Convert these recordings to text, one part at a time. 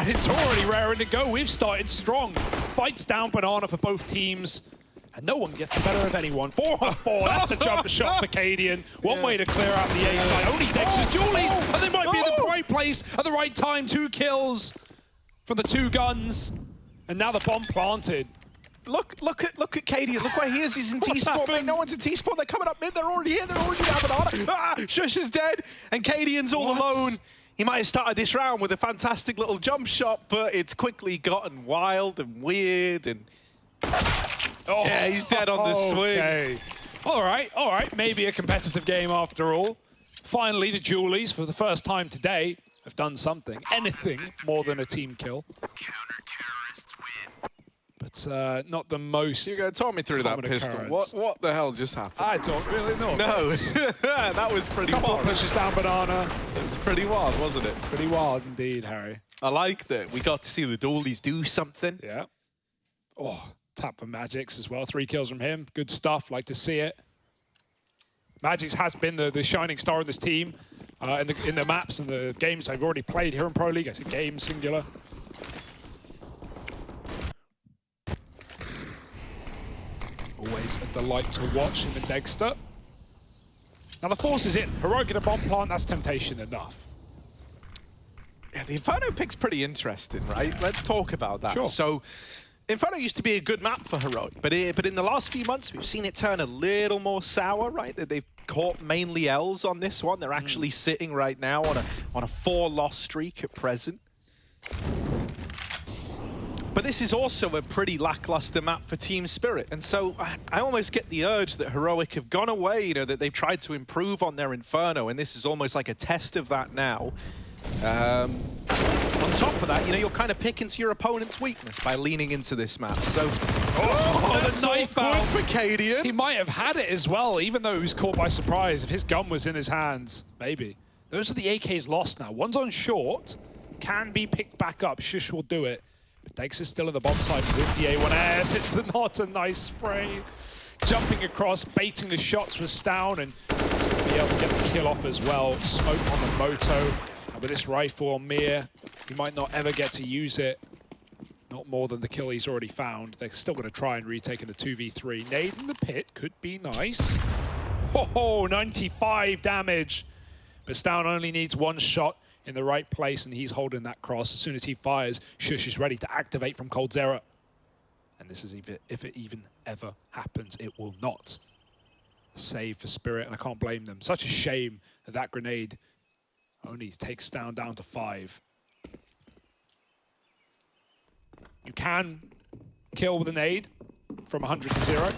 And it's already raring to go. We've started strong. Fights down Banana for both teams. And no one gets the better of anyone. 4 on 4, that's a jumper shot for Cadian. One way to clear out the A side. Only Dexter's Julies, and they might be in the right place at the right time. 2 kills from the 2 guns. And now the bomb planted. Look at Cadian. Look where he is. He's in T-Spawn. Mate, no one's in T-Spawn. They're coming up mid. They're already here. They're already down Banana. Ah, Shush is dead. And Cadian's all alone. He might have started this round with a fantastic little jump shot, but it's quickly gotten wild and weird and... Oh, yeah, he's dead on the swing. All right. Maybe a competitive game after all. Finally, the Julies, for the first time today, have done something. Anything more than a team kill. But not the most. Hugo, talk me through that pistol. What the hell just happened? I don't really know. No, that was pretty wild. Couple pushes down Banana. It was pretty wild, wasn't it? Pretty wild indeed, Harry. I like that. We got to see the Dualies do something. Yeah. Oh. Tap for Magix as well. 3 kills from him. Good stuff. Like to see it. Magix has been the shining star of this team in the maps and the games they've already played here in Pro League. I said game singular. Always a delight to watch him and Dexter. Now the force is in. Heroic in a bomb plant. That's temptation enough. Yeah, the Inferno pick's pretty interesting, right? Let's talk about that. Sure. So. Inferno used to be a good map for Heroic, but in the last few months, we've seen it turn a little more sour, right? They've caught mainly L's on this one. They're actually sitting right now on a 4-loss streak at present. But this is also a pretty lackluster map for Team Spirit, and so I almost get the urge that Heroic have gone away, you know, that they've tried to improve on their Inferno, and this is almost like a test of that now. On top of that, you know, you're kind of picking to your opponent's weakness by leaning into this map. So, that's the knife good for Cadian. He might have had it as well, even though he was caught by surprise. If his gun was in his hands, maybe. Those are the AKs lost now. One's on short, can be picked back up. Shush will do it. But Dex is still at the bomb side with the A1S. It's not a nice spray. Jumping across, baiting the shots with Stown, and he's going to be able to get the kill off as well. Smoke on the Moto. With this rifle on Mir, he might not ever get to use it. Not more than the kill he's already found. They're still going to try and retake in the 2v3. Nade in the pit could be nice. Oh, 95 damage. But Stown only needs 1 shot in the right place, and he's holding that cross. As soon as he fires, Shush is ready to activate from Cold Zera. And this is if it even ever happens, it will not. Save for Spirit, and I can't blame them. Such a shame that that grenade only takes down to 5. You can kill with a nade from 100 to 0.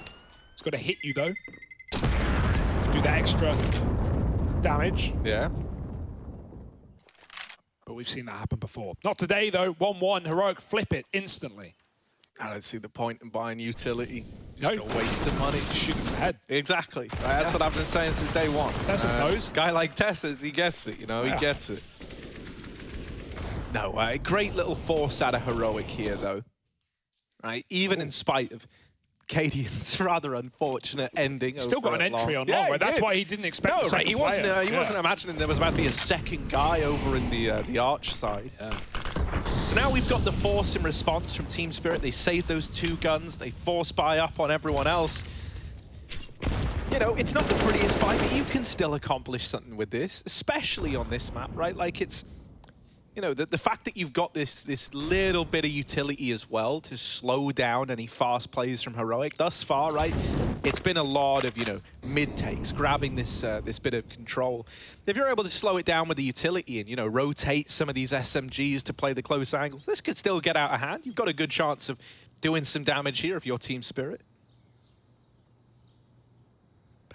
It's got to hit you though. Do that extra damage. Yeah. But we've seen that happen before. Not today though. 1-1. Heroic flip it instantly. I don't see the point in buying utility. Just a waste of money. Shoot him in the head. Exactly. Right? That's what I've been saying since day one. Tessa's knows. Guy like Tessa's, he gets it, you know, he gets it. No, great little force out of Heroic here, though. Right, even in spite of Cadian's rather unfortunate ending. Still got an entry on long, right? That's why he didn't expect the second he wasn't imagining there was about to be a second guy over in the arch side. Yeah. So now we've got the force in response from Team Spirit. They saved those 2 guns. They force buy up on everyone else. You know, it's not the prettiest buy, but you can still accomplish something with this, especially on this map, right? Like it's, you know, the fact that you've got this little bit of utility as well to slow down any fast plays from Heroic. Thus far, right, it's been a lot of, you know, mid-takes, grabbing this bit of control. If you're able to slow it down with the utility and, you know, rotate some of these SMGs to play the close angles, this could still get out of hand. You've got a good chance of doing some damage here if you're Team Spirit.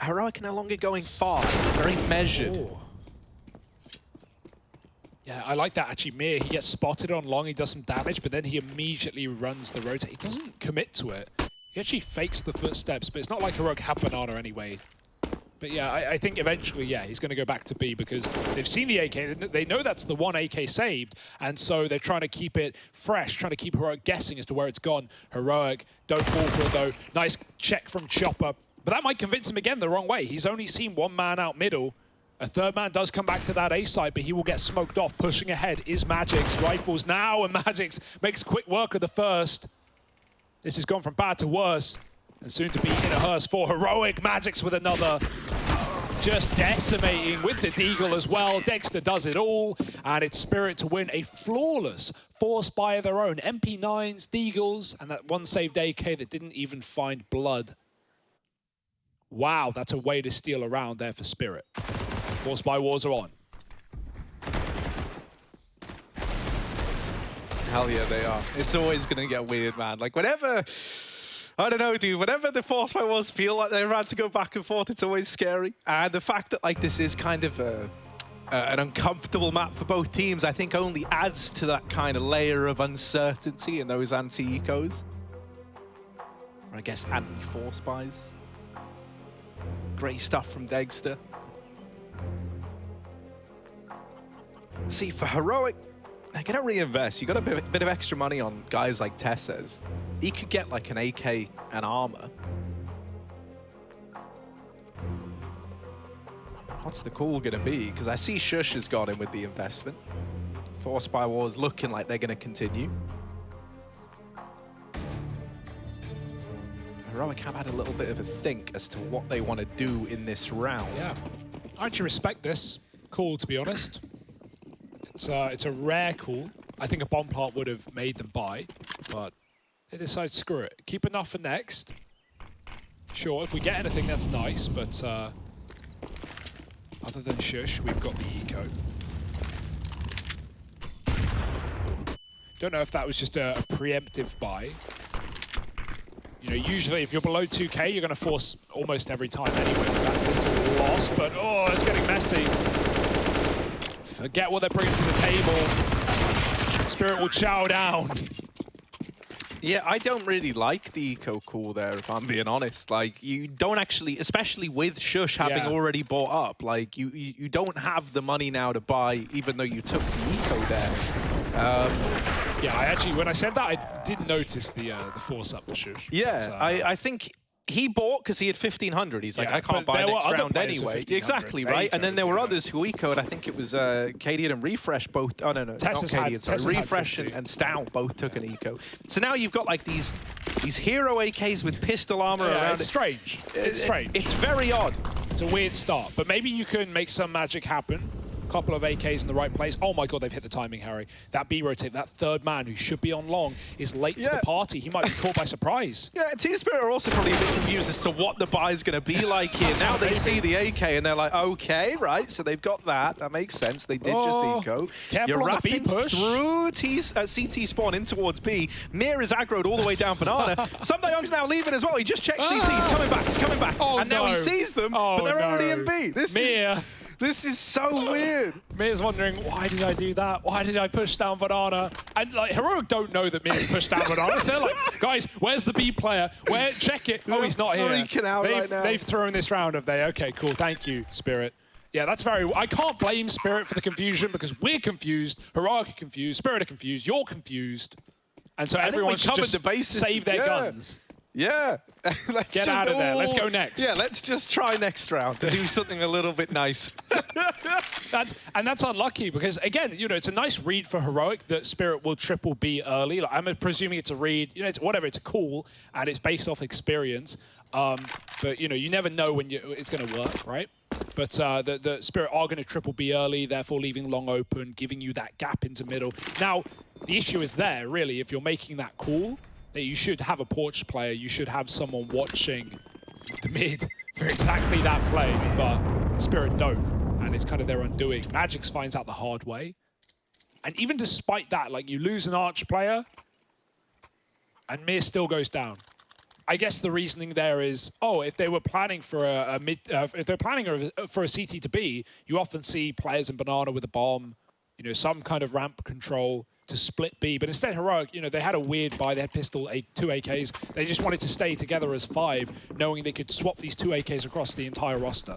Heroic no longer going far, very measured. Ooh. Yeah, I like that actually. Mir, he gets spotted on long, he does some damage, but then he immediately runs the rotate. He doesn't commit to it. He actually fakes the footsteps, but it's not like Heroic had Banana anyway. But yeah, I think eventually, yeah, he's going to go back to B because they've seen the AK. They know that's the 1 AK saved, and so they're trying to keep it fresh, trying to keep Heroic guessing as to where it's gone. Heroic, don't fall for it though. Nice check from Chopper. But that might convince him again the wrong way. He's only seen 1 man out middle. A third man does come back to that A site, but he will get smoked off. Pushing ahead is Magic's. Rifles now, and Magic's makes quick work of the first. This has gone from bad to worse. And soon to be in a hearse for Heroic. Magic's with another. Just decimating with the Deagle as well. Dexter does it all, and it's Spirit to win a flawless forced buy of their own. MP9s, Deagles, and that one saved AK that didn't even find blood. Wow, that's a way to steal around there for Spirit. Forced buy wars are on. Hell yeah, they are. It's always going to get weird, man. Like, whenever... I don't know, dude. Whenever the force fight wars feel like they're about to go back and forth, it's always scary. And the fact that like this is kind of an uncomfortable map for both teams, I think only adds to that kind of layer of uncertainty in those anti-ecos. Or I guess anti-force buys. Great stuff from Dexter. See, for Heroic, they're going to reinvest. You got a bit of extra money on guys like Tess says. He could get like an AK and armor. What's the call going to be? Because I see Shush has got in with the investment. Force by Wars looking like they're going to continue. Heroic have had a little bit of a think as to what they want to do in this round. Yeah, I actually respect this call, to be honest. It's a rare call. I think a bomb plant would have made them buy, but they decide screw it. Keep enough for next. Sure, if we get anything, that's nice, but other than Shush, we've got the eco. Don't know if that was just a preemptive buy. You know, usually if you're below 2K, you're going to force almost every time anyway. This is a loss, but oh, it's getting messy. Forget what they're bringing to the table. Spirit will chow down. Yeah, I don't really like the eco call there, if I'm being honest. Like, you don't actually, especially with Shush having already bought up, like, you don't have the money now to buy, even though you took the eco there. Yeah, I actually, when I said that, I did notice the force up for Shush. Yeah, but, I think he bought because he had 1,500. He's like, I can't buy next round anyway. Exactly, right? And then there were others who ecoed. I think it was Cadian and Refresh both. Oh, no, Tess not Cadian. Sorry. Refresh and Stout both took an eco. So now you've got like these hero AKs with pistol armor around. It's strange. It's strange. It's very odd. It's a weird start, but maybe you can make some magic happen. Couple of AKs in the right place. Oh my god, they've hit the timing, Harry. That B rotate, that third man who should be on long is late to the party. He might be caught by surprise. Yeah, Team Spirit are also probably a bit confused as to what the buy is going to be like here. Now they see the AK and they're like, okay, right, so they've got that. That makes sense. They did just eco. You're wrapping through CT spawn in towards B. Mir is aggroed all the way down Banana. Somdayoung's now leaving as well. He just checked CT. He's coming back. He's coming back. And now he sees them, but they're already in B. This is so weird. Mir's wondering, why did I do that? Why did I push down Banana? And like, Heroic don't know that Mir's pushed down Banana. So they're like, guys, where's the B player? Where? Check it. Oh, he's not here. Freaking out right now. They've thrown this round, have they? Okay, cool. Thank you, Spirit. Yeah, that's very... I can't blame Spirit for the confusion because we're confused, Heroic are confused, Spirit are confused, you're confused. And so everyone should just save their guns. Yeah. Let's get out of there. Let's go next. Yeah, let's just try next round to do something a little bit nice. That's unlucky because, again, you know, it's a nice read for Heroic that Spirit will triple B early. Like, I'm presuming it's a read. You know, it's whatever. It's a call, and it's based off experience. But, you know, you never know when it's going to work, right? But the Spirit are going to triple B early, therefore leaving long open, giving you that gap into middle. Now, the issue is there, really, if you're making that call, that you should have a porch player, you should have someone watching the mid for exactly that play, but Spirit don't, and it's kind of their undoing. Magix finds out the hard way, and even despite that, like, you lose an arch player, and Mir still goes down. I guess the reasoning there is, oh, if they were planning for if they're planning for a CT to B, you often see players in Banana with a bomb, you know, some kind of ramp control to split B, but instead Heroic, you know, they had a weird buy. They had pistol, 2 AKs. They just wanted to stay together as 5, knowing they could swap these 2 AKs across the entire roster.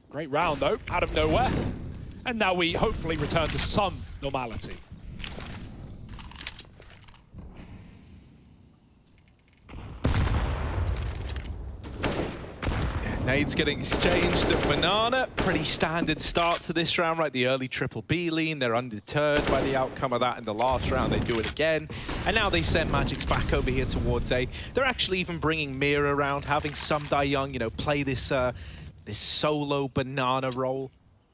Great round, though, out of nowhere. And now we hopefully return to some normality. Nades getting exchanged at Banana. Pretty standard start to this round, right? The early triple B lean. They're undeterred by the outcome of that in the last round. They do it again. And now they send Magic's back over here towards A. They're actually even bringing Mira around, having Some Die Young, you know, play this, this solo Banana role.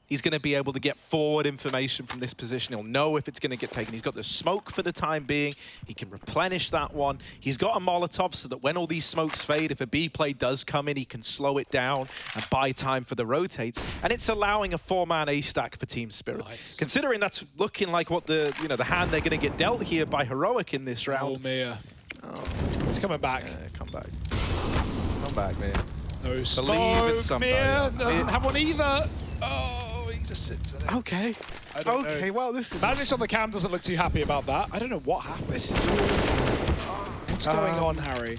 He's going to be able to get forward information from this position. He'll know if it's going to get taken. He's got the smoke for the time being. He can replenish that one. He's got a Molotov so that when all these smokes fade, if a B play does come in, he can slow it down and buy time for the rotates. And it's allowing a 4-man A stack for Team Spirit. Nice. Considering that's looking like what the, you know, the hand they're going to get dealt here by Heroic in this round. Oh, Mia. Oh. He's coming back. Yeah, come back. Come back, Mia. No smoke. Mia doesn't have one either. Oh. Just sits in it. Okay. Okay, well, this is... Magic on the cam doesn't look too happy about that. I don't know what happened. This is all... What's going on, Harry?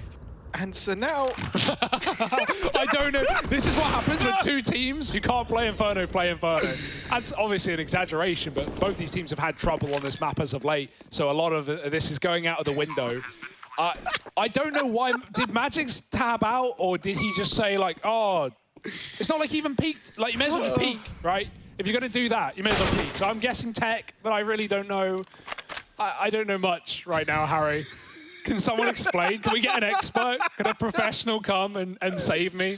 And so now... I don't know. This is what happens when two teams who can't play Inferno play Inferno. That's obviously an exaggeration, but both these teams have had trouble on this map as of late, so a lot of this is going out of the window. I don't know why... Did Magic tab out, or did he just say, like, oh... It's not like he even peeked. Like, you may as well just peek, right? If you're going to do that, you may as well peek. So I'm guessing tech, but I really don't know. I don't know much right now, Harry. Can someone explain? Can we get an expert? Can a professional come and save me?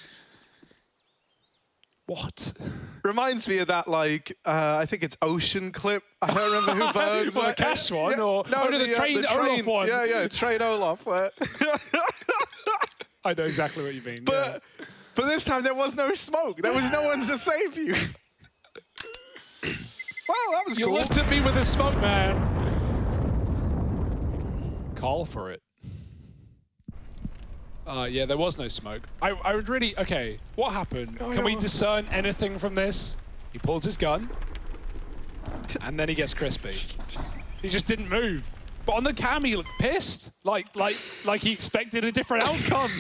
What? Reminds me of that, like, I think it's Ocean clip. I don't remember who burns. What, a Cash one? Yeah, or no, the Train Olaf one. Yeah, Train Olaf. I know exactly what you mean. But this time there was no smoke. There was no one to save you. Well, that was cool. You looked at me with a smoke, man. Call for it. Yeah, there was no smoke. I would really... Okay, what happened? Can we discern anything from this? He pulls his gun, and then he gets crispy. He just didn't move. But on the cam, he looked pissed. Like he expected a different outcome.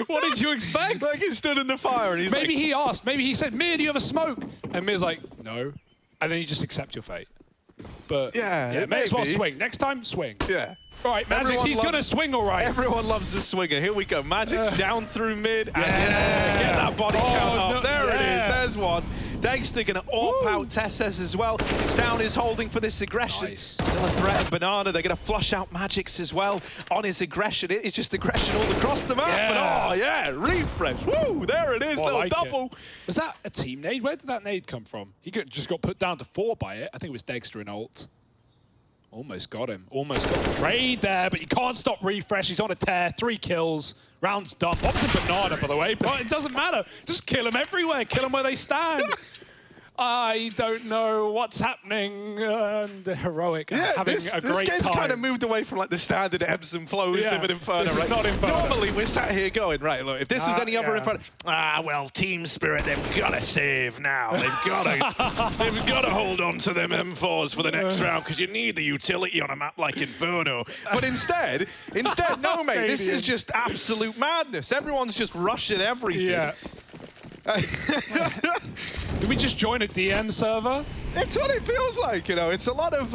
What did you expect? Like he stood in the fire and he's maybe like... he asked. Maybe he said, Mir, do you have a smoke? And Mir's like, no. And then you just accept your fate. But yeah, may as well swing. Next time, swing. Yeah. All right, Magic, he's going to swing all right. Everyone loves the swinger. Here we go. Magic's down through mid. And get that body count up. There it is. There's one. Dexter going to AWP out Tesses as well. It's down his holding for this aggression. Nice. Still a threat of Banana. They're going to flush out Magic's as well on his aggression. It is just aggression all across the map. Yeah. But, oh, yeah, refresh. Woo, there it is. Little double. Was that a team nade? Where did that nade come from? He just got put down to 4 by it. I think it was Dexter in ult. Almost got him. Almost got the trade there, but you can't stop refresh. He's on a tear. 3 kills. Round's done. Bombs a Banana, by the way, but it doesn't matter. Just kill them everywhere. Kill them where they stand. I don't know what's happening. Heroic having a great time. This game's kind of moved away from like the standard ebbs and flows of an Inferno. This is not Inferno. Normally we're sat here going, right, look, if this was any other Inferno, well, Team Spirit, they've got to save now. They've got to hold on to them M4s for the next round because you need the utility on a map like Inferno. But instead, no, mate, this is just absolute madness. Everyone's just rushing everything. Yeah. Did we just join a DM server? It's what it feels like, you know. It's a lot of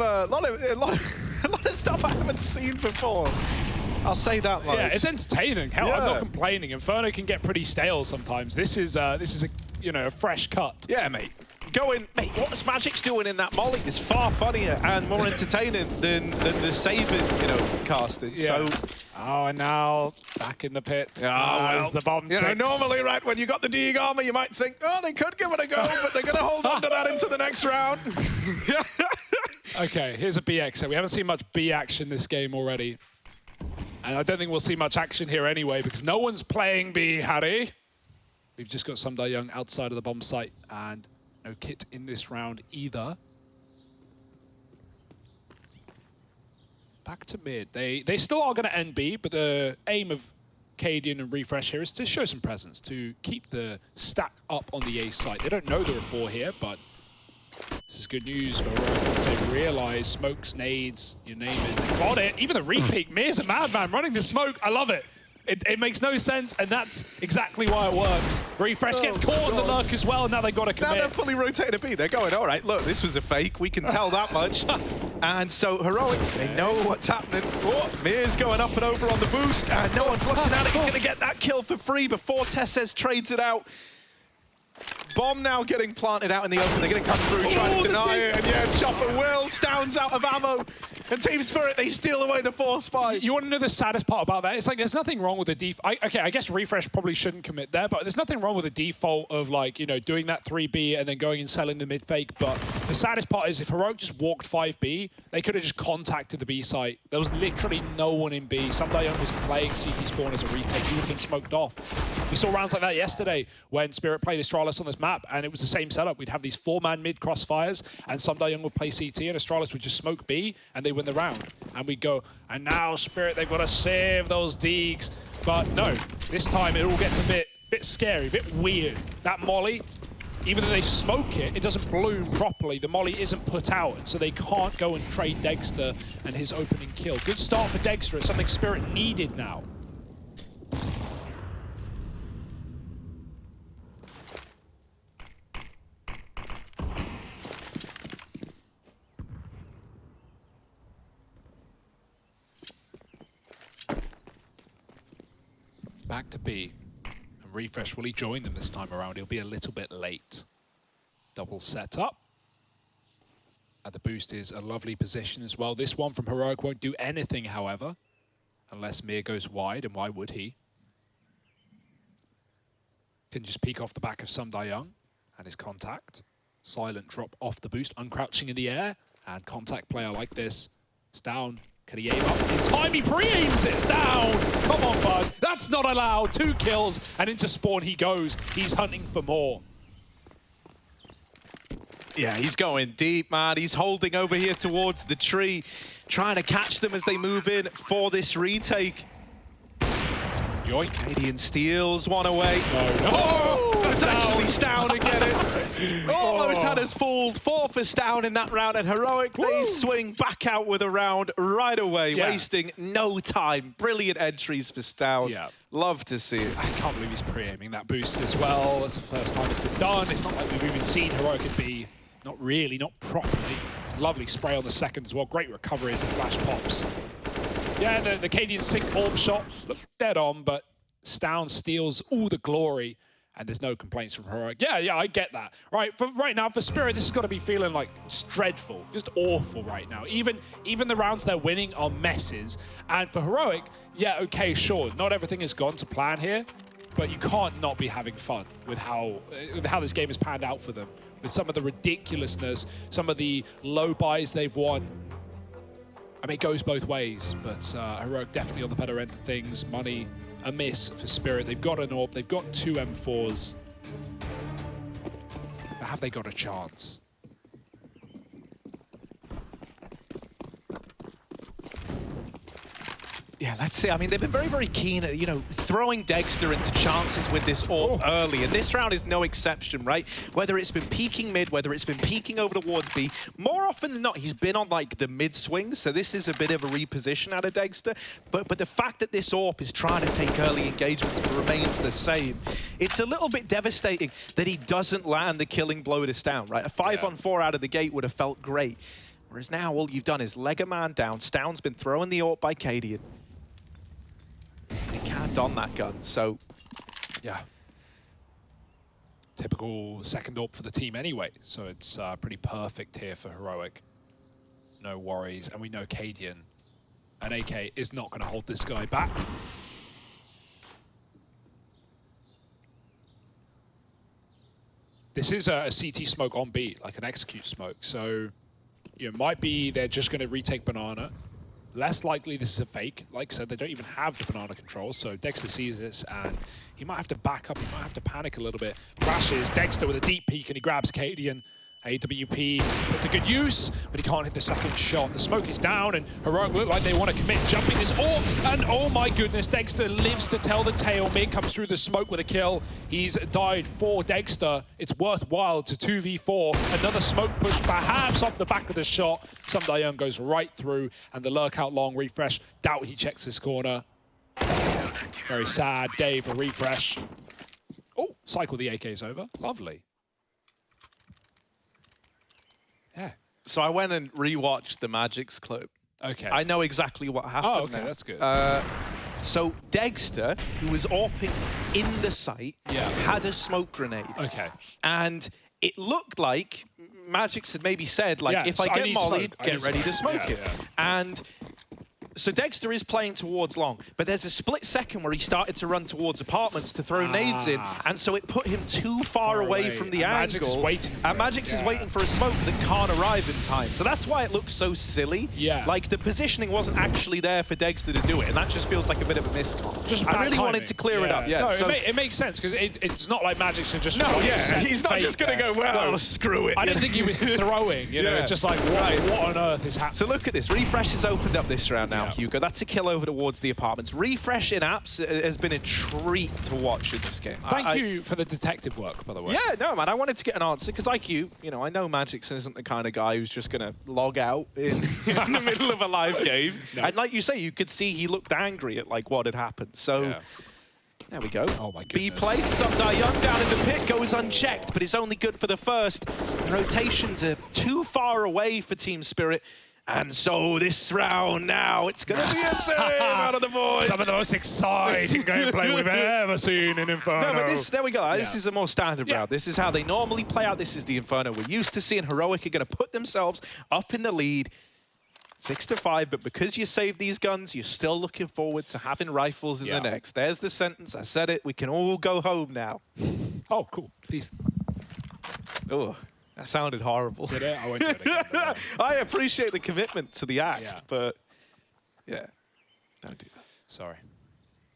stuff I haven't seen before. I'll say that much. Yeah, it's entertaining. Hell, I'm not complaining. Inferno can get pretty stale sometimes. This is a a fresh cut. Yeah, mate. Mate, what Magic's doing in that molly is far funnier and more entertaining than the saving, casting. Yeah. So. Oh, and now back in the pit. Oh, well, the bomb. Normally, right, when you got the Deeg armor, you might think, oh, they could give it a go, but they're going to hold on to that into the next round. Okay, here's a BX. So we haven't seen much B action this game already. And I don't think we'll see much action here anyway, because no one's playing B, Harry. We've just got Some Die Young outside of the bomb site, and no kit in this round either. Back to mid. They still are going to end B, but the aim of Cadian and Refresh here is to show some presence, to keep the stack up on the A site. They don't know there are 4 here, but this is good news for once they realize smokes, nades, you name it. They got it. Even the repeat. Mir's a madman running the smoke. I love it. It makes no sense, and that's exactly why it works. Refresh gets caught in the lurk as well, and now they've got to commit. Now they're fully rotating a B. They're going, all right, look, this was a fake. We can tell that much. And so Heroic, they know what's happening. Oh, Mir's going up and over on the boost, and no one's looking at it. He's going to get that kill for free before Tesses trades it out. Bomb now getting planted out in the open. They're going to come through, trying to deny it. And yeah, Chopper will. Stound's out of ammo. And Team Spirit, they steal away the force spy. You want to know the saddest part about that? It's like there's nothing wrong with the default. Okay, I guess Refresh probably shouldn't commit there, but there's nothing wrong with the default of like, you know, doing that 3B and then going and selling the mid fake. But the saddest part is if Heroic just walked 5B, they could have just contacted the B site. There was literally no one in B. Young was playing CT spawn as a retake. He would have been smoked off. We saw rounds like that yesterday when Spirit played Astralis on this map, and it was the same setup. We'd have these 4-man mid crossfires, and Young would play CT, and Astralis would just smoke B, and they win the round. And we go, and now Spirit, they've got to save those Deegs. But no, this time it all gets a bit scary, a bit weird. That Molly, even though they smoke it, it doesn't bloom properly. The Molly isn't put out, so they can't go and trade Dexter and his opening kill. Good start for Dexter. It's something Spirit needed now. Back to B. And Refresh, will he join them this time around? He'll be a little bit late. Double set up. And the boost is a lovely position as well. This one from Heroic won't do anything, however, unless Mir goes wide, and why would he? Can just peek off the back of Young and his contact. Silent drop off the boost, uncrouching in the air, and contact player like this. It's down. Can he aim up? In time, he pre-aims it. It's down. Come on, bud. That's not allowed. 2 kills, and into spawn he goes. He's hunting for more. Yeah, he's going deep, man. He's holding over here towards the tree, trying to catch them as they move in for this retake. Yoink. Canadian steals one away. No. Oh, it's actually Stound to get it. Almost had us fooled. 4 for Stound in that round, and Heroic, they swing back out with a round right away, wasting no time. Brilliant entries for Stound. Yeah. Love to see it. I can't believe he's pre-aiming that boost as well. That's the first time it's been done. It's not like we've even seen Heroic at B. Not really, not properly. Lovely spray on the second as well. Great recovery as the flash pops. Yeah, the Cadian sync orb shot looked dead on, but Stound steals all the glory, and there's no complaints from Heroic. Yeah, I get that. Right now, for Spirit, this has got to be feeling like dreadful, just awful right now. Even the rounds they're winning are messes. And for Heroic, yeah, okay, sure, not everything has gone to plan here, but you can't not be having fun with how this game has panned out for them, with some of the ridiculousness, some of the low buys they've won. I mean, it goes both ways, but Heroic definitely on the better end of things. Money, a miss for Spirit. They've got an AWP, they've got 2 M4s. But have they got a chance? Yeah, let's see. I mean, they've been very, very keen at, throwing Dexter into chances with this AWP early. And this round is no exception, right? Whether it's been peeking mid, whether it's been peeking over towards B, more often than not, he's been on, like, the mid swing. So this is a bit of a reposition out of Dexter. But the fact that this AWP is trying to take early engagement remains the same. It's a little bit devastating that he doesn't land the killing blow to Stound, right? A 5-on-4 out of the gate would have felt great. Whereas now all you've done is leg a man down. Stound's been throwing the AWP by Cadian. He can't don that gun, so... Yeah. Typical second AWP for the team anyway, so it's pretty perfect here for Heroic. No worries, and we know Cadian, an AK, is not going to hold this guy back. This is a CT smoke on B, like an execute smoke, so it might be they're just going to retake Banana. Less likely this is a fake. Like I said, they don't even have the banana control, so Dexter sees this, and he might have to back up, he might have to panic a little bit. Flashes, Dexter with a deep peek, and he grabs Cadian. AWP put to good use, but he can't hit the second shot. The smoke is down, and Heroic look like they want to commit. Jumping this AWP, and oh my goodness, Dexter lives to tell the tale. Mir comes through the smoke with a kill. He's died for Dexter. It's worthwhile to 2v4. Another smoke push, perhaps off the back of the shot. Young goes right through, and the lurk out long. Refresh, doubt he checks this corner. Very sad day for Refresh. Oh, cycle the AK's over. Lovely. Yeah, So I went and rewatched the Magic's clip. Okay. I know exactly what happened. Oh, okay, now. that's good. So Dexter, who was AWPing in the site, had a smoke grenade. Okay. And it looked like Magic's had maybe said, like, Yeah, if I so I get need mollied, smoke. get ready to smoke Yeah, it. yeah. And so Dexter is playing towards long, but there's a split second where he started to run towards apartments to throw nades in, and so it put him too far away from the and angle. Magix is waiting for and Magix is waiting for a smoke that can't arrive in time. So that's why it looks so silly. Yeah. Like, the positioning wasn't actually there for Dexter to do it, and that just feels like a bit of a miscom. Just I really timing. wanted to clear it up, yeah. No, So, it makes sense, because it's not like Magic's should just... no, like, yeah, set he's not fake just going to there. go, well, screw it. I didn't think he was throwing, you know, Yeah. it's just like, what on earth is happening? So look at this. Refresh has opened up this round now, Yeah. Hugo. That's a kill over towards the apartments. Refresh in apps has been a treat to watch in this game. Thank you for the detective work, by the way. Yeah, no, man. I wanted to get an answer because, like you know, I know Magix isn't the kind of guy who's just going to log out in the middle of a live game. No. And like you say, you could see he looked angry at like what had happened. So Yeah. there we go. Oh my B goodness. play. Sundar Young down in the pit goes unchecked, but it's only good for the first. Rotations are too far away for Team Spirit. And so this round now, it's going to be a save out of the boys. Some of the most exciting gameplay we've ever seen in Inferno. No, but this, there we go. This Yeah. is a more standard round. This is how they normally play out. This is the Inferno we're used to seeing. Heroic are going to put themselves up in the lead, 6-5. But because you saved these guns, you're still looking forward to having rifles in the next. There's the sentence. I said it. We can all go home now. Oh, cool. Peace. Oh, that sounded horrible. Did it? I won't do it again. don't worry. I appreciate the commitment to the act, but yeah, don't do that. Sorry.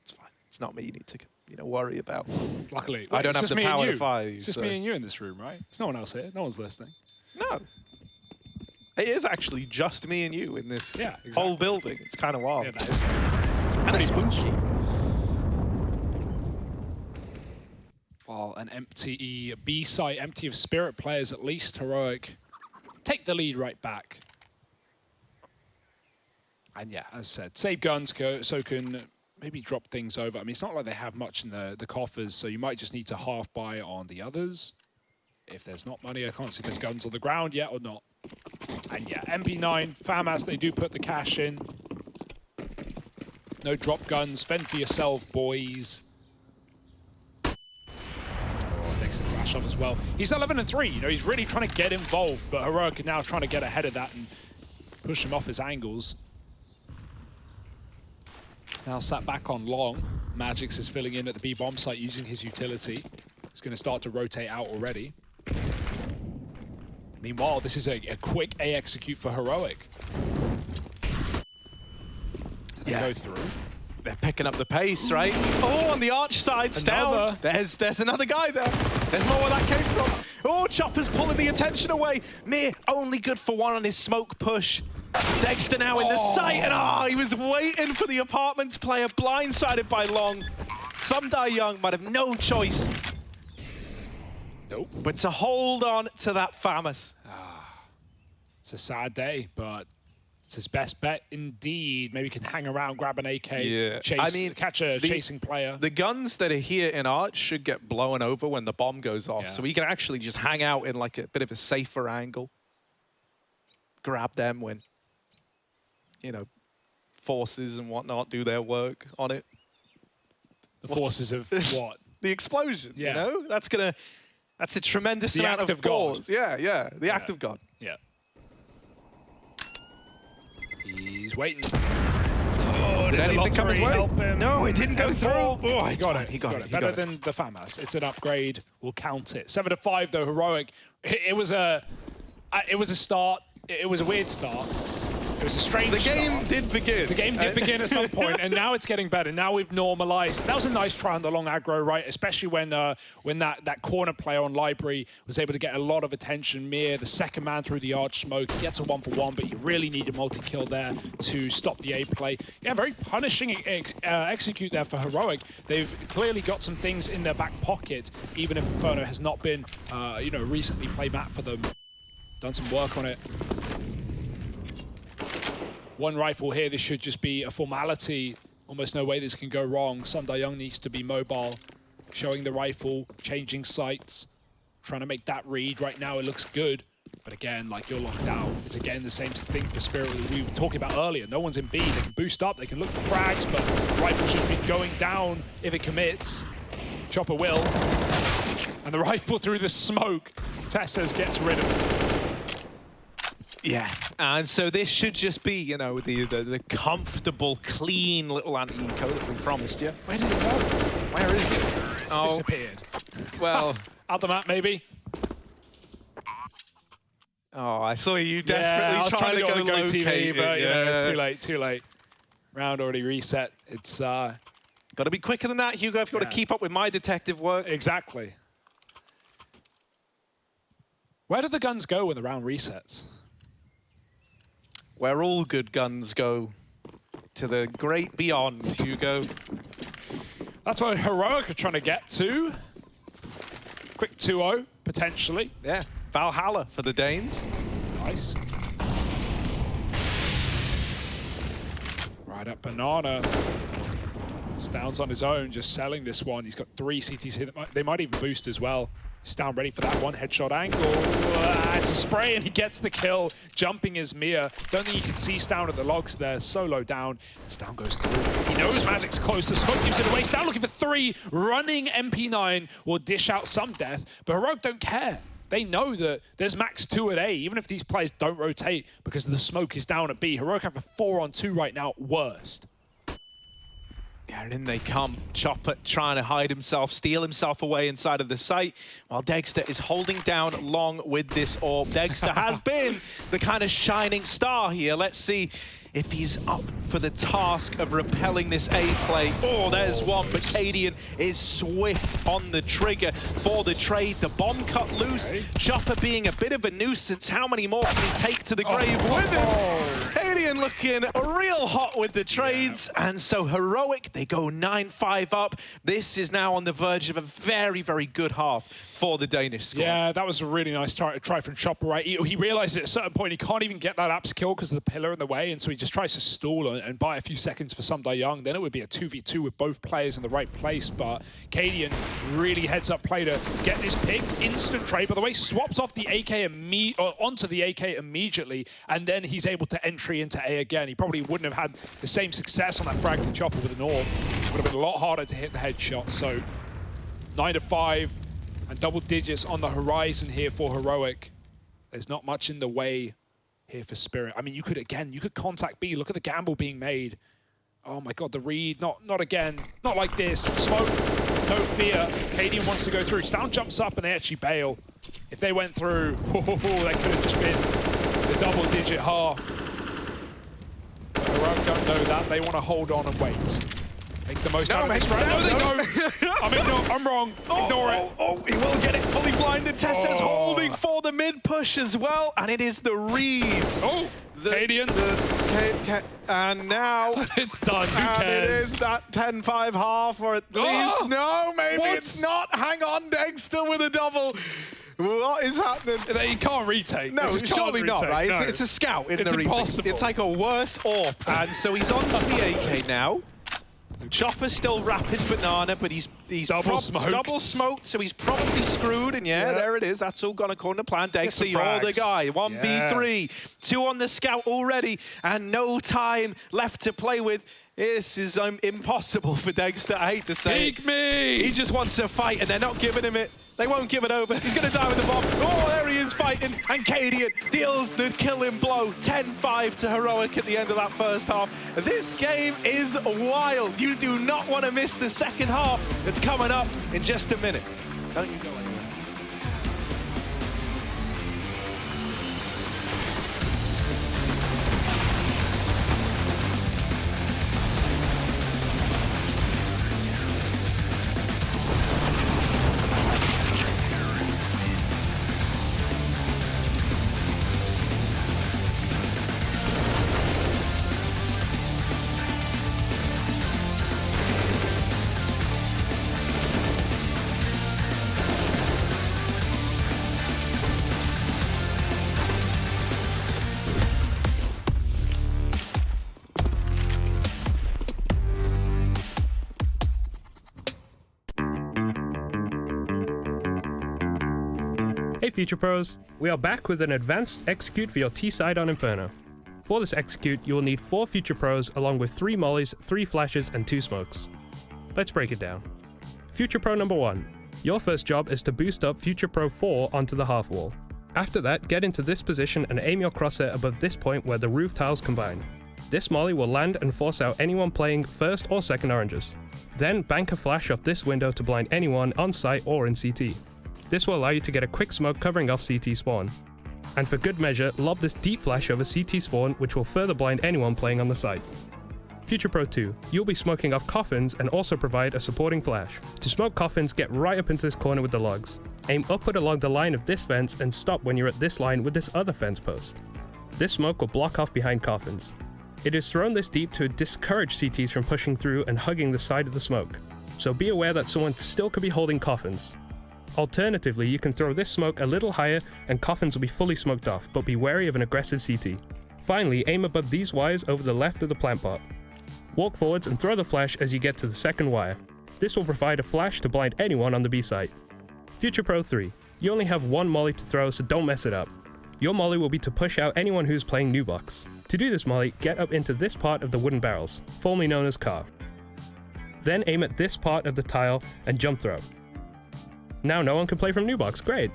It's fine. It's not me you need to, worry about. Luckily. I don't it's have just the me and power to you. fire you. It's just so. me and you in this room, right? There's no one else here. No one's listening. No. It is actually just me and you in this whole building. It's kind of wild. Yeah, that is kind of spooky. Well, an empty B site, empty of Spirit players at least. Heroic take the lead right back. And yeah, as I said, save guns so can maybe drop things over. I mean, it's not like they have much in the coffers, so you might just need to half buy on the others. If there's not money, I can't see there's guns on the ground yet or not. And yeah, MP9, FAMAS, they do put the cash in. No drop guns, fend for yourself, boys. Takes the flash off as well. He's 11-3, he's really trying to get involved, but Heroic are now trying to get ahead of that and push him off his angles. Now sat back on long. Magix is filling in at the B bomb site using his utility. He's going to start to rotate out already. Meanwhile, this is a quick A execute for Heroic. They go through. They're picking up the pace, right? Oh, on the arch side, down. There's another guy there. There's more where that came from. Oh, Chopper's pulling the attention away. Mir only good for one on his smoke push. Dexter now in the sight, and he was waiting for the apartments player, blindsided by Long. Sundar Young might have no choice. Nope. But to hold on to that FAMAS. It's a sad day, but it's his best bet indeed. Maybe he can hang around, grab an AK, catch a chasing player. The guns that are here in Arch should get blown over when the bomb goes off, so he can actually just hang out in like a bit of a safer angle. Grab them when, forces and whatnot do their work on it. The forces of what? The explosion, That's a tremendous amount of force. Yeah, the act of God. Yeah. He's waiting. Did anything come his way? No, it didn't go through. Oh, he got it. He got it. Better than the FAMAS. It's an upgrade. We'll count it. 7-5 though. Heroic. It was a start. It was a weird start. It was a strange start. The game did begin. The game did begin at some point, and now it's getting better. Now we've normalized. That was a nice try on the long aggro, right? Especially when that corner player on Library was able to get a lot of attention. Mir, the second man through the arch smoke, he gets a 1-for-1, but you really need a multi-kill there to stop the A play. Yeah, very punishing execute there for Heroic. They've clearly got some things in their back pocket, even if Inferno has not been, recently play map for them. Done some work on it. One rifle here, this should just be a formality. Almost no way this can go wrong. Sundar Young needs to be mobile, showing the rifle, changing sights, trying to make that read. Right now it looks good. But again, like, you're locked out. It's again the same thing for Spirit that we were talking about earlier. No one's in B. They can boost up, they can look for frags, but rifle should be going down if it commits. Chopper will. And the rifle through the smoke. Tessers gets rid of it. Yeah, and so this should just be, you know, the comfortable, clean little anti-eco that we promised you. Where did it go? Where is it? It's disappeared. Well, Out the map, maybe. oh, I saw you desperately I was trying to go on the locate TV, it, but you know, it's too late. Round already reset. It's got to be quicker than that, Hugo, if you want to keep up with my detective work. exactly. Where do the guns go when the round resets? Where all good guns go, to the great beyond, Hugo. That's what Heroic are trying to get to. Quick 2-0, potentially. Yeah, Valhalla for the Danes. Nice. Right up Banana. Stoun's on his own, just selling this one. He's got 3 CTs. They might even boost as well. Stoun ready for that one. Headshot angle. It's a spray and he gets the kill. Jumping is Mia. Don't think you can see Stoun at the logs there. So low down. Stoun goes through. He knows Magic's close. The smoke gives it away. Stoun looking for 3. Running MP9 will dish out some death. But Heroic don't care. They know that there's max 2 at A, even if these players don't rotate because the smoke is down at B. Heroic have a 4-on-2 right now at worst. Yeah, and in they come. Chopper trying to hide himself, steal himself away inside of the site, while Dexter is holding down long with this orb. Dexter has been the kind of shining star here. Let's see if he's up for the task of repelling this A play. Oh, there's one, but Cadian is swift on the trigger for the trade. The bomb cut loose. Chopper being a bit of a nuisance. How many more can he take to the grave with him? Cadian looking real hot with the trades. Yeah. And so Heroic, they go 9-5 up. This is now on the verge of a very, very good half for the Danish squad. Yeah, that was a really nice try from Chopper, right? He realized at a certain point he can't even get that apps kill because of the pillar in the way, and so he just tries to stall and buy a few seconds for Sunday Young. Then it would be a 2v2 with both players in the right place, but Cadian really heads up play to get this pick. Instant trade, by the way, swaps off the AK onto the AK immediately, and then he's able to entry into A again. He probably wouldn't have had the same success on that frag to Chopper with an orb. It would have been a lot harder to hit the headshot, so 9-5. And double digits on the horizon here for Heroic. There's not much in the way here for Spirit. I mean, you could contact B. Look at the gamble being made. Oh my God, the read, not again. Not like this. Smoke, no fear. Cadian wants to go through. Stoun jumps up and they actually bail. If they went through, that could have just been the double digit half. But Heroic don't know that. They want to hold on and wait. Make the most out of this round. No, they don't. I'm wrong. Ignore it. Oh, he will get it fully blinded. Tessa's holding for the mid push as well, and it is the reads. Oh, Cadian. And now it's done. Who cares? It is that 10-5 half, or at least no, maybe it's not. Hang on, Dexter with a double. What is happening? He can't retake. No, surely not, right? No. It's a scout in the retake. Impossible. It's like a worse orb. And so he's on to the AK now. Chopper's still wrapping Banana, but he's double smoked, so he's probably screwed. And yeah, there it is. That's all gone according to plan. Dexter, you're the guy. 1v3, 2 on the scout already, and no time left to play with. This is impossible for Dexter, I hate to say. Take me! He just wants to fight, and they're not giving him it. They won't give it over. He's going to die with the bomb. Oh, there he is fighting. And Cadian deals the killing blow. 10-5 to Heroic at the end of that first half. This game is wild. You do not want to miss the second half. It's coming up in just a minute. Don't you go anywhere. Hey Future Pros, we are back with an advanced execute for your T-side on Inferno. For this execute, you will need 4 Future Pros along with 3 mollies, 3 flashes, and 2 smokes. Let's break it down. Future Pro number 1. Your first job is to boost up Future Pro 4 onto the half wall. After that, get into this position and aim your crosshair above this point where the roof tiles combine. This molly will land and force out anyone playing first or second oranges. Then bank a flash off this window to blind anyone on site or in CT. This will allow you to get a quick smoke covering off CT spawn. And for good measure, lob this deep flash over CT spawn, which will further blind anyone playing on the site. Future Pro 2, you'll be smoking off coffins and also provide a supporting flash. To smoke coffins, get right up into this corner with the logs. Aim upward along the line of this fence and stop when you're at this line with this other fence post. This smoke will block off behind coffins. It is thrown this deep to discourage CTs from pushing through and hugging the side of the smoke, so be aware that someone still could be holding coffins. Alternatively, you can throw this smoke a little higher and coffins will be fully smoked off, but be wary of an aggressive CT. Finally, aim above these wires over the left of the plant pot. Walk forwards and throw the flash as you get to the second wire. This will provide a flash to blind anyone on the B site. Future Pro 3, you only have 1 molly to throw, so don't mess it up. Your molly will be to push out anyone who's playing new box. To do this molly, get up into this part of the wooden barrels, formerly known as car. Then aim at this part of the tile and jump throw. Now no one can play from new box, great!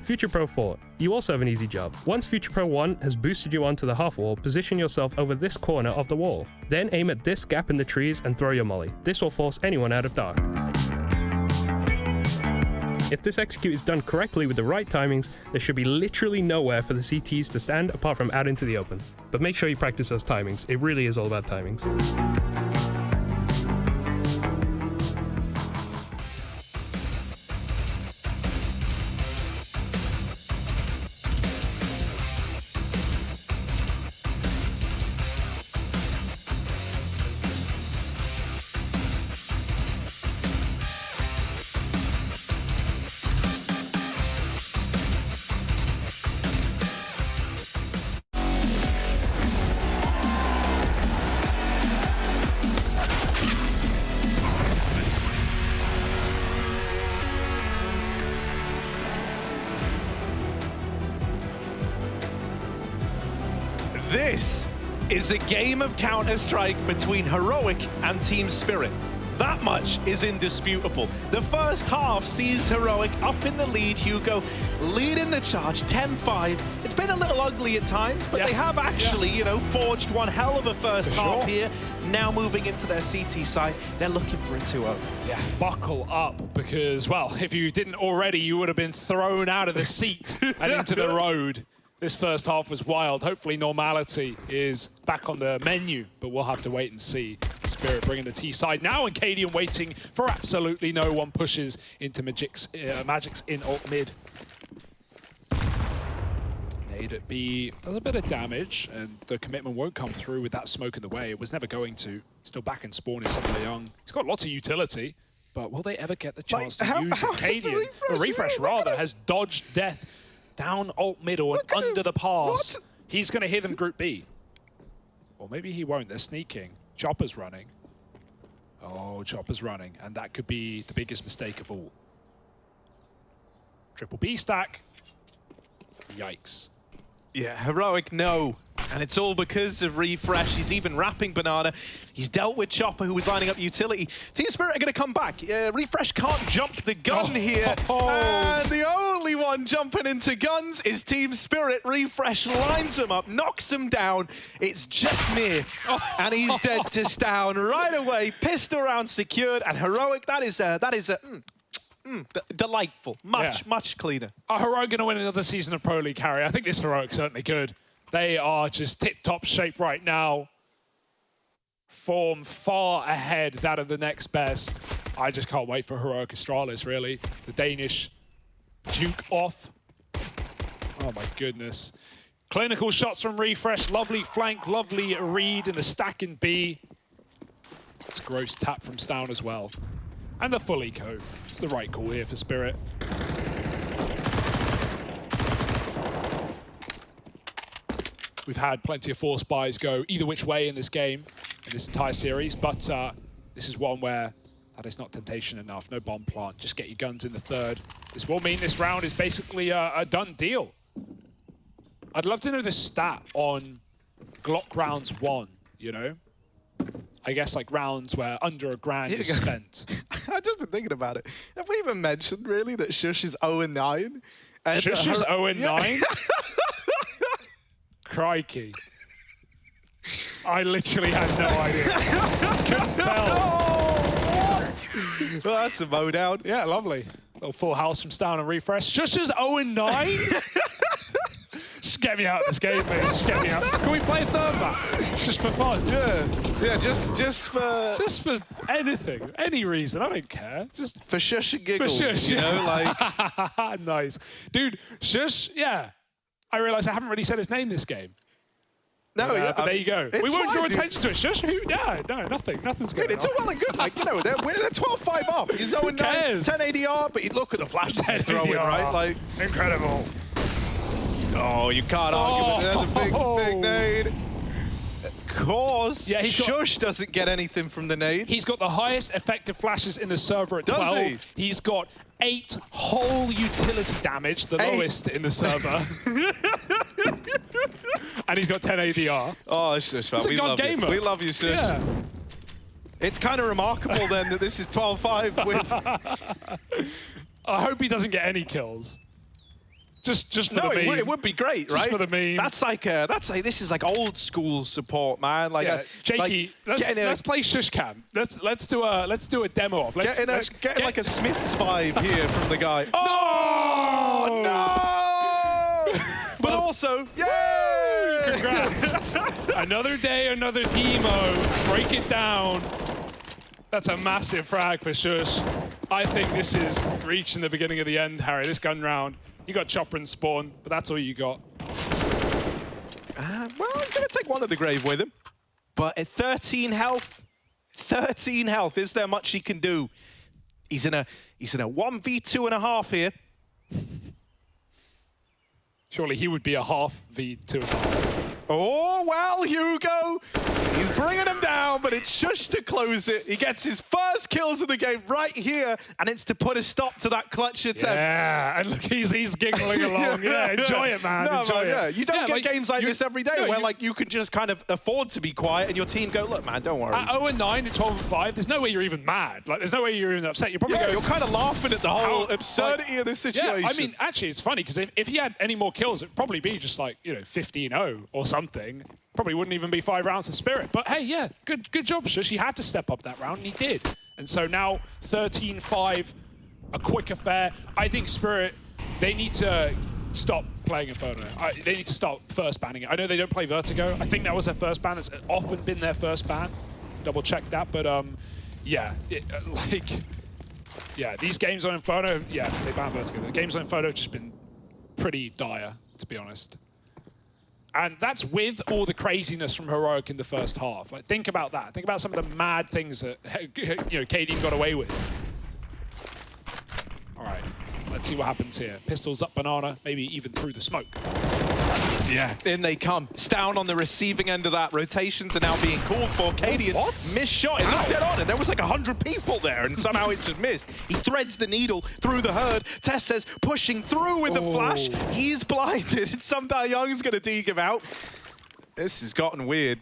Future Pro 4, you also have an easy job. Once Future Pro 1 has boosted you onto the half wall, position yourself over this corner of the wall. Then aim at this gap in the trees and throw your molly. This will force anyone out of dark. If this execute is done correctly with the right timings, there should be literally nowhere for the CTs to stand apart from out into the open. But make sure you practice those timings, it really is all about timings. This is a game of Counter-Strike between Heroic and Team Spirit. That much is indisputable. The first half sees Heroic up in the lead, Hugo leading the charge 10-5. It's been a little ugly at times, but they have actually, you know, forged one hell of a first half here. Now moving into their CT side, they're looking for a 2-0. Yeah, buckle up, because, well, if you didn't already, you would have been thrown out of the seat and into the road. This first half was wild. Hopefully normality is back on the menu, but we'll have to wait and see. Spirit bringing the T side now, and Cadian waiting for absolutely no one. Pushes into Magic's in alt mid. Nade at B does a bit of damage, and the commitment won't come through with that smoke in the way. It was never going to. Still back in spawn is Something Young. He's got lots of utility, but will they ever get the chance to use it? Cadian, a refresh rather, has dodged death down alt middle and under the pass. He's going to hear them group B. Or maybe he won't. They're sneaking. Chopper's running. Oh, Chopper's running. And that could be the biggest mistake of all. Triple B stack. Yikes. Yeah, Heroic, no. And it's all because of Refresh. He's even wrapping Banana. He's dealt with Chopper, who was lining up utility. Team Spirit are going to come back. Refresh can't jump the gun here. And the only one jumping into guns is Team Spirit. Refresh lines him up, knocks him down. It's just near. And he's dead to Stown right away. Pistol round secured. And Heroic, that is delightful. Much cleaner. Are Heroic going to win another season of Pro League, Harry? I think this Heroic certainly could. They are just tip-top shape right now. Form far ahead that of the next best. I just can't wait for Heroic Astralis, really. The Danish Duke off. Oh my goodness. Clinical shots from Refresh. Lovely flank, lovely read in the stack in B. It's a gross tap from Stown as well. And the full eco. It's the right call here for Spirit. We've had plenty of force buys go either which way in this game, in this entire series, but this is one where That is not temptation enough. No bomb plant. Just get your guns in the third. This will mean this round is basically a done deal. I'd love to know the stat on Glock rounds won, you know? I guess like rounds where under $1,000 is spent. I've just been thinking about it. Have we even mentioned really that Shush is 0-9? Shush is 0-9? Yeah. Crikey. I literally had no idea. Couldn't tell. Oh, well, that's a mow down. Yeah, lovely. Little full house from Stown and Refresh. Shush is 0-9? Just get me out of this game, mate. Just get me out. Can we play a third match? Just for fun. Yeah, just for anything, any reason. I don't care. Just for shush and giggles. For shush, you know, like nice, dude. Shush, yeah. I realise I haven't really said his name this game. No, but there you go. We won't draw attention to it. Shush, who? Yeah, no, nothing's going on. It's all well and good. Like, you know, they're 12-5 up. He's 0-9, 10 ADR, but you look at the flash he's throwing, right? Like, incredible. Oh, you can't argue with it. There's a big nade. Of course, yeah, Shush doesn't get anything from the nade. He's got the highest effective flashes in the server at 12. Does he? He's got 8 whole utility damage, the lowest in the server. And he's got 10 ADR. Oh, Shush, man. He's a god gamer. We love you, Shush. Yeah. It's kind of remarkable then that this is 12-5 with... I hope he doesn't get any kills. Just for the meme. It would be great, right? Just for the meme. That's like this is like old school support, man. Like, yeah, Jakey, let's play Shush Cam. Let's do a demo of. Get like a Smith's vibe here from the guy. Oh no! But also, yay! Congrats! Another day, another demo. Break it down. That's a massive frag for Shush. I think this is reaching the beginning of the end, Harry. This gun round. You got Chopper and Spawn, but that's all you got. Well, he's going to take one of the grave with him. But at 13 health, is there much he can do? He's in a 1v2.5 here. Surely he would be a half v2.5. Oh, well, Hugo. He's bringing him down, but it's Shush to close it. He gets his first kills of the game right here, and it's to put a stop to that clutch attempt. Yeah, and look, he's giggling along. Yeah, enjoy it, man. No, enjoy man, it. Yeah. You don't get games like this every day where like you can just kind of afford to be quiet and your team go, look, man, don't worry. At 0-9 and 12-5, there's no way you're even mad. Like, there's no way you're even upset. You're probably you're kind of laughing at the whole absurdity of this situation. Yeah, I mean, actually, it's funny because if he had any more kills, it'd probably be just like 15-0 or something. Probably wouldn't even be 5 rounds of Spirit. But hey, yeah, good job, Shush. He had to step up that round, and he did. And so now 13-5, a quick affair. I think Spirit, they need to stop playing Inferno. They need to start first banning it. I know they don't play Vertigo. I think that was their first ban. It's often been their first ban. Double check that. But yeah, these games on Inferno, yeah, they ban Vertigo. The games on Inferno have just been pretty dire, to be honest. And that's with all the craziness from Heroic in the first half. Like, think about that. Think about some of the mad things that KD got away with. All right, let's see what happens here. Pistols up Banana, maybe even through the smoke. Yeah, in they come. Stown on the receiving end of that. Rotations are now being called for. KD missed shot. It looked dead on, and there was like 100 people there, and somehow it just missed. He threads the needle through the herd. Tess says pushing through with the flash. He's blinded. Some Young's going to dig him out. This has gotten weird.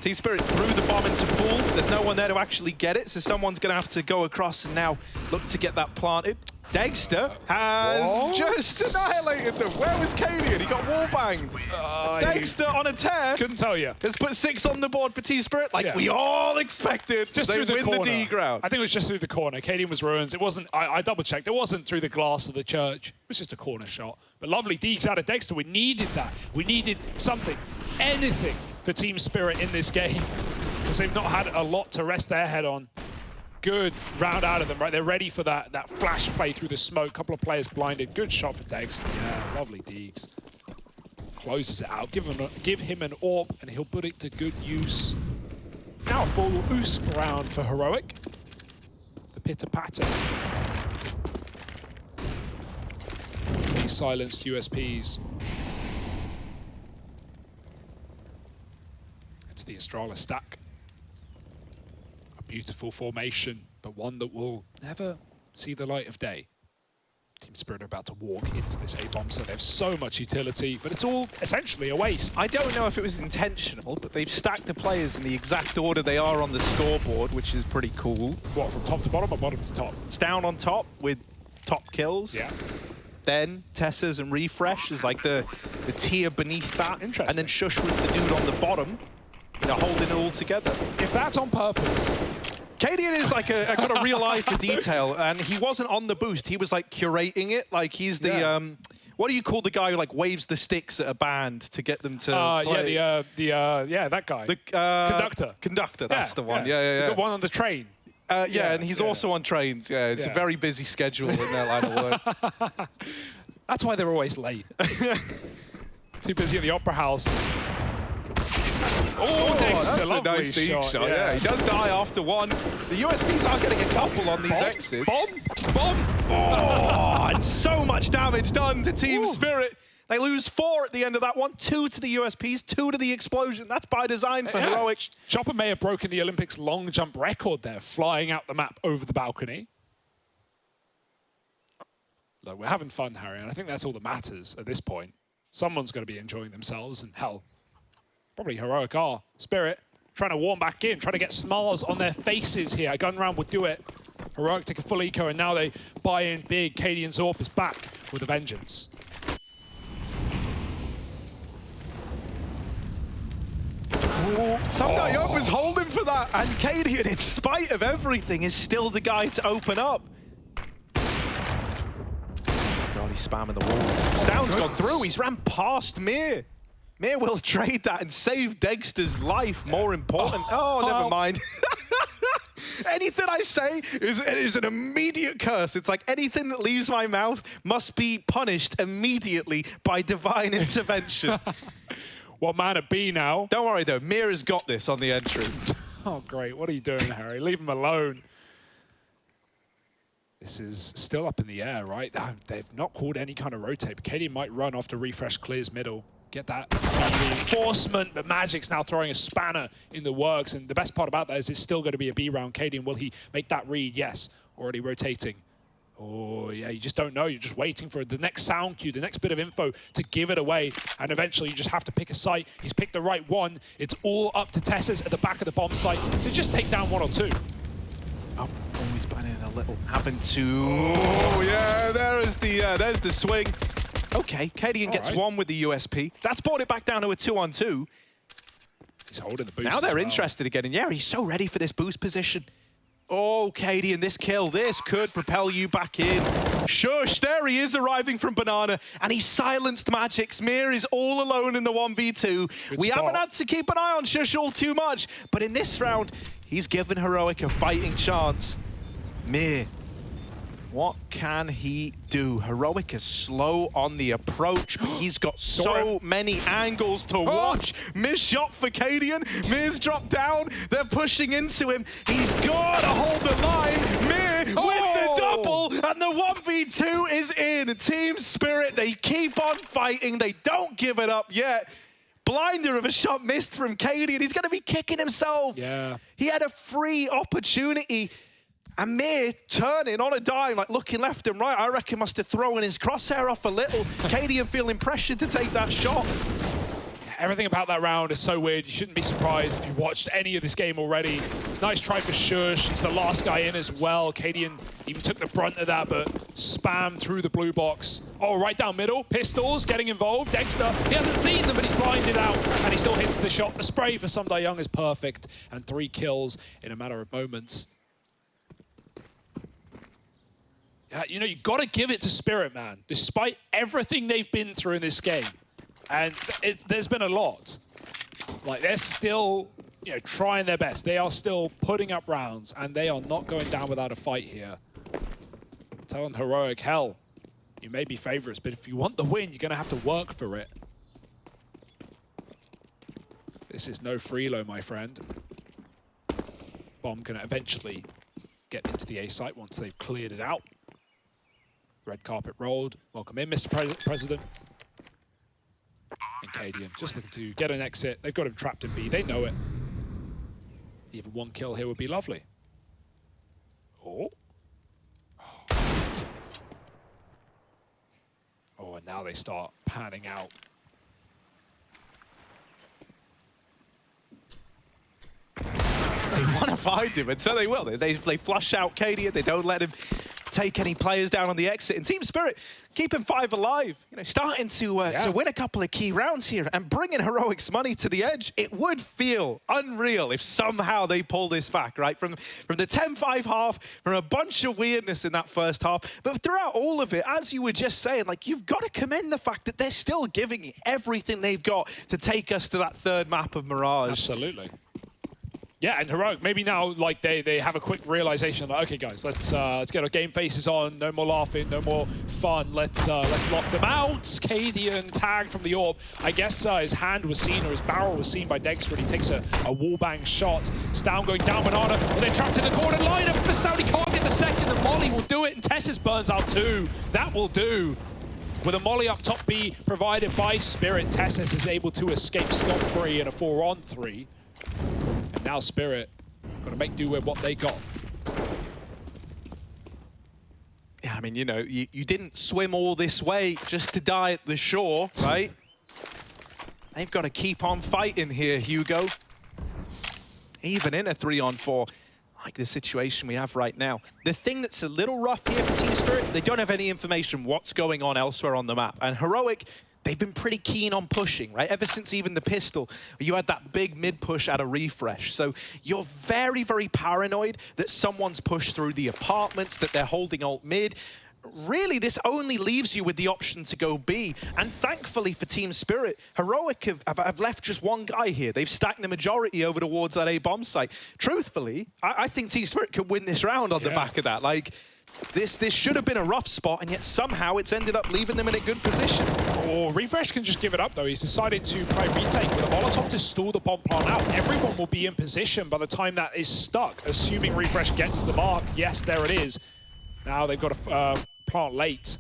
T-Spirit threw the bomb into pool. There's no one there to actually get it, so someone's going to have to go across and now look to get that planted. Dexter has just annihilated them. Where was Cadian? He got wall-banged. Dexter on a tear. Couldn't tell you. Has put 6 on the board for T-Spirit, like we all expected. Just they through the win corner. the D ground. I think it was just through the corner. Cadian was ruins. It wasn't, I double-checked. It wasn't through the glass of the church. It was just a corner shot. But lovely Deeks out of Dexter. We needed that. We needed something, anything for Team Spirit in this game. Because they've not had a lot to rest their head on. Good round out of them, right? They're ready for that flash play through the smoke. Couple of players blinded. Good shot for Dexter. Yeah, lovely Deeks. Closes it out. Give him an AWP, and he'll put it to good use. Now a full USP round for Heroic. The pitter-patter. These silenced USPs. It's the Astralis stack. beautiful formation, but one that will never see the light of day. Team Spirit are about to walk into this A-bomb, so they have so much utility, but it's all essentially a waste. I don't know if it was intentional, but they've stacked the players in the exact order they are on the scoreboard, which is pretty cool. What, from top to bottom or bottom to top? It's down on top with top kills. Yeah. Then Tessa's and Refresh is like the tier beneath that. Interesting. And then Shush was the dude on the bottom, you know, holding it all together. If that's on purpose... Cadian is like got a real eye for detail, and he wasn't on the boost. He was like curating it. Like he's the what do you call the guy who like waves the sticks at a band to get them to play? Yeah, that guy. The Conductor. Conductor, that's the one. Yeah. The one on the train. Yeah, and he's also on trains. Yeah, it's a very busy schedule in their line of work. That's why they're always late. Too busy at the Opera House. Oh, Dexter, that's a nice deep shot. Yeah, he does die after one. The USPs are getting a couple on these exits. Bomb! Oh, and so much damage done to Team Spirit. They lose 4 at the end of that one. 2 to the USPs, 2 to the explosion. That's by design for Heroic. Chopper may have broken the Olympics long jump record there, flying out the map over the balcony. Look, we're having fun, Harry, and I think that's all that matters at this point. Someone's going to be enjoying themselves, and hell, probably Heroic are. Spirit trying to warm back in, trying to get smiles on their faces here. A gun round would do it. Heroic take a full eco, and now they buy in big. Cadian Zorp is back with a vengeance. Sunday Young was holding for that, and Cadian, in spite of everything, is still the guy to open up. God, he's spamming the wall. Down's gone through. He's ran past Mir. Mir will trade that and save Dexter's life. More important. Oh, never mind. Anything I say is an immediate curse. It's like anything that leaves my mouth must be punished immediately by divine intervention. What man at B now? Don't worry, though. Mir has got this on the entry. Oh, great. What are you doing, Harry? Leave him alone. This is still up in the air, right? They've not called any kind of rotate. But Cadian might run after Refresh clears middle. Get that reinforcement, but Magic's now throwing a spanner in the works. And the best part about that is it's still going to be a B round. Cadian, will he make that read? Yes, already rotating. Oh, yeah, you just don't know. You're just waiting for the next sound cue, the next bit of info to give it away. And eventually you just have to pick a site. He's picked the right one. It's all up to Tessa's at the back of the bomb site to just take down 1 or 2. Oh, he's planning a little. Having to... Oh, yeah, there's the swing. Okay, Cadian gets one with the USP. That's brought it back down to a 2-on-2. He's holding the boost. Now they're interested again. And yeah, he's so ready for this boost position. Oh, Cadian, this kill, this could propel you back in. Shush, there he is arriving from Banana, and he silenced Magic's. Mir is all alone in the 1v2. We haven't had to keep an eye on Shush all too much, but in this round, he's given Heroic a fighting chance. Mir, what can he do? Heroic is slow on the approach, but he's got so many angles to watch. Missed shot for Cadian. Mir's dropped down. They're pushing into him. He's got to hold the line. Mir with the double, and the 1v2 is in. Team Spirit, they keep on fighting. They don't give it up yet. Blinder of a shot missed from Cadian. He's going to be kicking himself. Yeah. He had a free opportunity. And Mir turning on a dime, like looking left and right, I reckon must have thrown his crosshair off a little. Cadian feeling pressured to take that shot. Everything about that round is so weird. You shouldn't be surprised if you watched any of this game already. Nice try for Shush. He's the last guy in as well. Cadian even took the brunt of that, but spammed through the blue box. Oh, right down middle. Pistols getting involved. Dexter, he hasn't seen them, but he's blinded out, and he still hits the shot. The spray for Sunday Young is perfect, and 3 kills in a matter of moments. You know, you've got to give it to Spirit, man, despite everything they've been through in this game. And there's been a lot. Like, they're still, you know, trying their best. They are still putting up rounds, and they are not going down without a fight here. I'm telling Heroic, hell, you may be favorites, but if you want the win, you're going to have to work for it. This is no freelo, my friend. Bomb can eventually get into the A site once they've cleared it out. Red carpet rolled. Welcome in, Mr. President. And Cadian just looking to get an exit. They've got him trapped in B. They know it. Even 1 kill here would be lovely. Oh. Oh, and now they start panning out. They want to find him, and so they will. They flush out Cadia. They don't let him take any players down on the exit. And Team Spirit keeping 5 alive. You know, starting to win a couple of key rounds here and bringing Heroic's money to the edge. It would feel unreal if somehow they pull this back, right? From the 10-5 half, from a bunch of weirdness in that first half. But throughout all of it, as you were just saying, like, you've got to commend the fact that they're still giving everything they've got to take us to that third map of Mirage. Absolutely. Yeah, and Heroic, maybe now, like, they have a quick realization, like, okay, guys, let's get our game faces on. No more laughing, no more fun. Let's lock them out. Cadian tagged from the orb. I guess his hand was seen, or his barrel was seen by Dexter, and he takes a wallbang shot. Stown going down Banana, but they're trapped in the corner. Line up for Stown, he can't get the second. The Molly will do it, and Tessis burns out too. That will do. With a Molly up top B provided by Spirit, Tessis is able to escape scot-free in a 4-on-3. And now Spirit got to make do with what they got. Yeah, I mean, you know, you didn't swim all this way just to die at the shore, right? They've got to keep on fighting here, Hugo. Even in a 3-on-4, like the situation we have right now. The thing that's a little rough here for Team Spirit, they don't have any information what's going on elsewhere on the map. And Heroic, they've been pretty keen on pushing, right? Ever since even the pistol, you had that big mid-push at a refresh. So you're very, very paranoid that someone's pushed through the apartments, that they're holding alt mid. Really, this only leaves you with the option to go B. And thankfully for Team Spirit, Heroic have left just one guy here. They've stacked the majority over towards that A bomb site. Truthfully, I think Team Spirit could win this round on the back of that. Like, this should have been a rough spot, and yet somehow it's ended up leaving them in a good position. Oh, Refresh can just give it up, though. He's decided to play retake with a Molotov to stall the bomb plant out. Everyone will be in position by the time that is stuck, assuming Refresh gets the mark. Yes, there it is. Now they've got a plant late.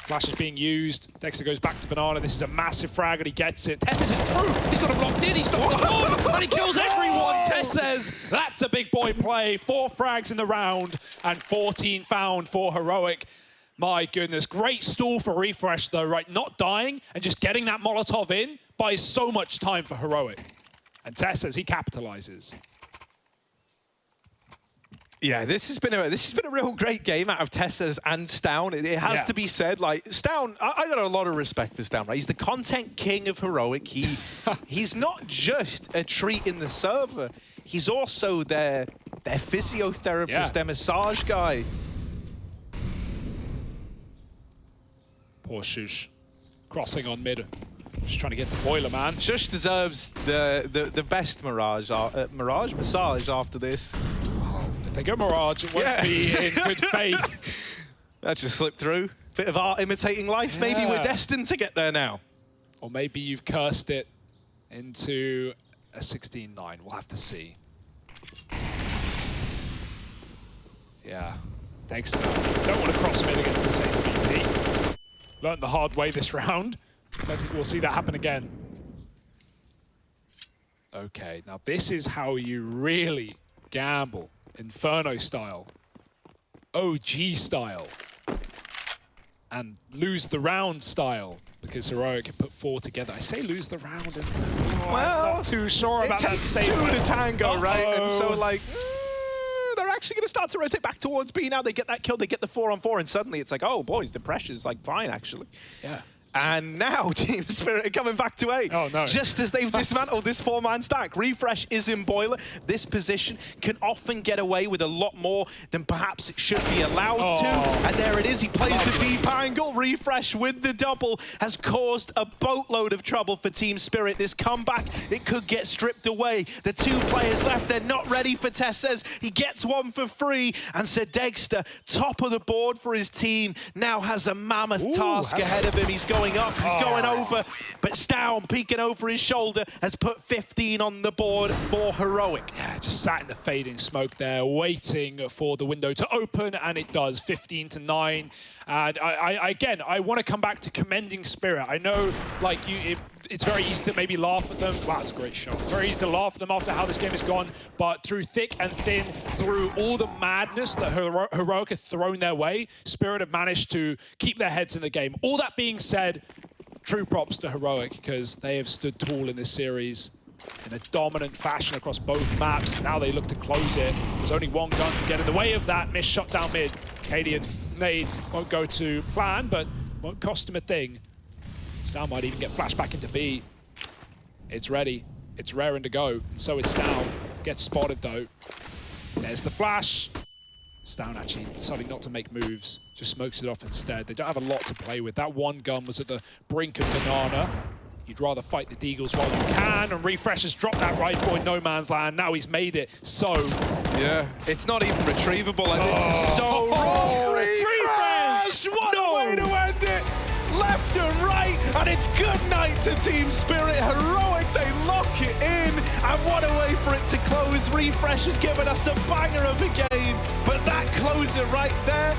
Flash is being used. Dexter goes back to Banana. This is a massive frag, and he gets it. Tessis is through. He's got him locked in. He's stopped the bomb, and he kills everyone. Tess says that's a big boy play. 4 frags in the round, and 14 found for Heroic. My goodness, great stall for Refresh, though, right? Not dying and just getting that Molotov in buys so much time for Heroic. And Tess says he capitalizes. Yeah, this has been a real great game out of Tessis and Stown. It has to be said. Like, Stown, I got a lot of respect for Stown, right? He's the content king of Heroic. He's not just a treat in the server. He's also their physiotherapist, their massage guy. Poor Shush. Crossing on mid. Just trying to get the boiler, man. Shush deserves the best Mirage massage after this. If they go Mirage, it won't be in good faith. That just slipped through. Bit of art imitating life. Maybe we're destined to get there now. Or maybe you've cursed it into a 16-9. We'll have to see. Yeah. Dexter. Don't want to cross mid against the same VP. Learned the hard way this round. Don't think we'll see that happen again. Okay, now this is how you really gamble. Inferno style. OG style. And lose the round style. Because Heroic can put 4 together. I say lose the round. And, well, I'm not too sure about that statement. It takes 2 to tango, right? And so, like, they're actually going to start to rotate back towards B now. They get that kill, they get the 4-on-4, and suddenly it's like, oh, boys, the pressure's, like, fine, actually. Yeah. And now Team Spirit are coming back to A. Oh, no. Just as they've dismantled this 4-man stack. Refresh is in boiler. This position can often get away with a lot more than perhaps it should be allowed to. And there it is. He plays the deep angle. Refresh with the double has caused a boatload of trouble for Team Spirit. This comeback, it could get stripped away. The 2 players left, they're not ready for Tessis. He gets 1 for free. And Sir Dexter, top of the board for his team, now has a mammoth task ahead of him. He's going up, he's going over, but Stown peeking over his shoulder has put 15 on the board for Heroic. Yeah, just sat in the fading smoke there, waiting for the window to open, and it does, 15-9. And again, I want to come back to commending Spirit. I know, like, it's it's very easy to maybe laugh at them. Wow, that's a great shot. Very easy to laugh at them after how this game has gone, but through thick and thin, through all the madness that Heroic have thrown their way, Spirit have managed to keep their heads in the game. All that being said, true props to Heroic, because they have stood tall in this series in a dominant fashion across both maps. Now they look to close it. There's only one gun to get in the way of that. Miss shot down mid. Cadian nade won't go to plan, but won't cost him a thing. Snow might even get flashed back into B. It's ready. It's raring to go. And so is Snow. Gets spotted though. There's the flash. Snow actually deciding not to make moves. Just smokes it off instead. They don't have a lot to play with. That one gun was at the brink of banana. You'd rather fight the Deagles while you can, and Refresh has dropped that rifle in no man's land. Now he's made it. So yeah, it's not even retrievable. Like, this is so wrong. Refresh! What a way to end it! Left and right, and it's good night to Team Spirit. Heroic, they lock it in, and what a way for it to close. Refresh has given us a banger of a game, but that closer right there,